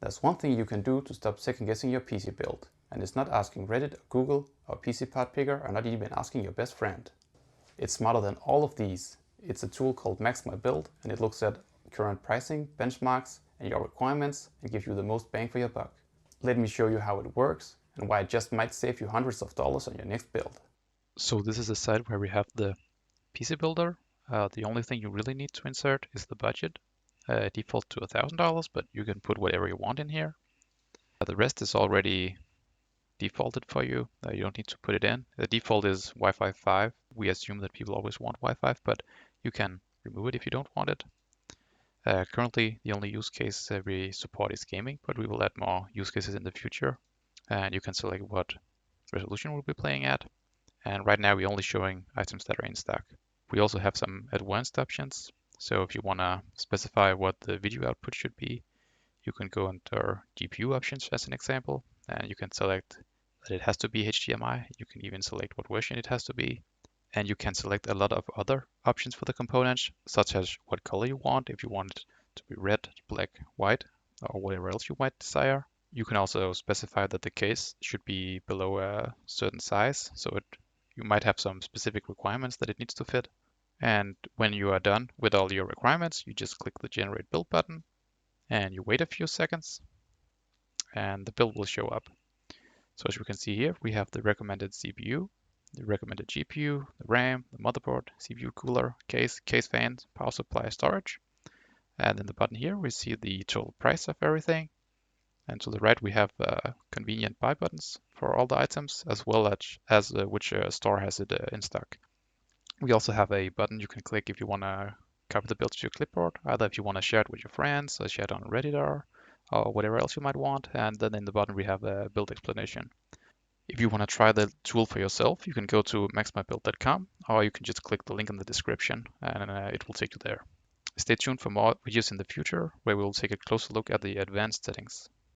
There's one thing you can do to stop second guessing your PC build, and it's not asking Reddit or Google or PC Part Picker, or not even asking your best friend. It's smarter than all of these. It's a tool called MaxMyBuild, and it looks at current pricing, benchmarks, and your requirements, and gives you the most bang for your buck. Let me show you how it works and why it just might save you hundreds of dollars on your next build. So this is a site where we have the PC builder. The only thing you really need to insert is the budget. Default to $1,000, but you can put whatever you want in here. The rest is already defaulted for you. You don't need to put it in. The default is Wi-Fi 5. We assume that people always want Wi-Fi, but you can remove it if you don't want it. Currently, the only use case we support is gaming, but we will add more use cases in the future. And you can select what resolution we'll be playing at. And right now, we're only showing items that are in stock. We also have some advanced options. So if you want to specify what the video output should be, you can go under GPU options as an example, and you can select that it has to be HDMI. You can even select what version it has to be. And you can select a lot of other options for the components, such as what color you want, if you want it to be red, black, white, or whatever else you might desire. You can also specify that the case should be below a certain size, so you might have some specific requirements that it needs to fit. And when you are done with all your requirements, you just click the Generate Build button, and you wait a few seconds, and the build will show up. So as you can see here, we have the recommended CPU, the recommended GPU, the RAM, the motherboard, CPU cooler, case fan, power supply, storage. And in the button here, we see the total price of everything. And to the right, we have convenient buy buttons for all the items, as well as which store has it in stock. We also have a button you can click if you want to copy the build to your clipboard, either if you want to share it with your friends, or share it on Reddit, or whatever else you might want. And then in the button, we have a build explanation. If you want to try the tool for yourself, you can go to maxmybuild.com, or you can just click the link in the description and it will take you there. Stay tuned for more videos in the future where we'll take a closer look at the advanced settings.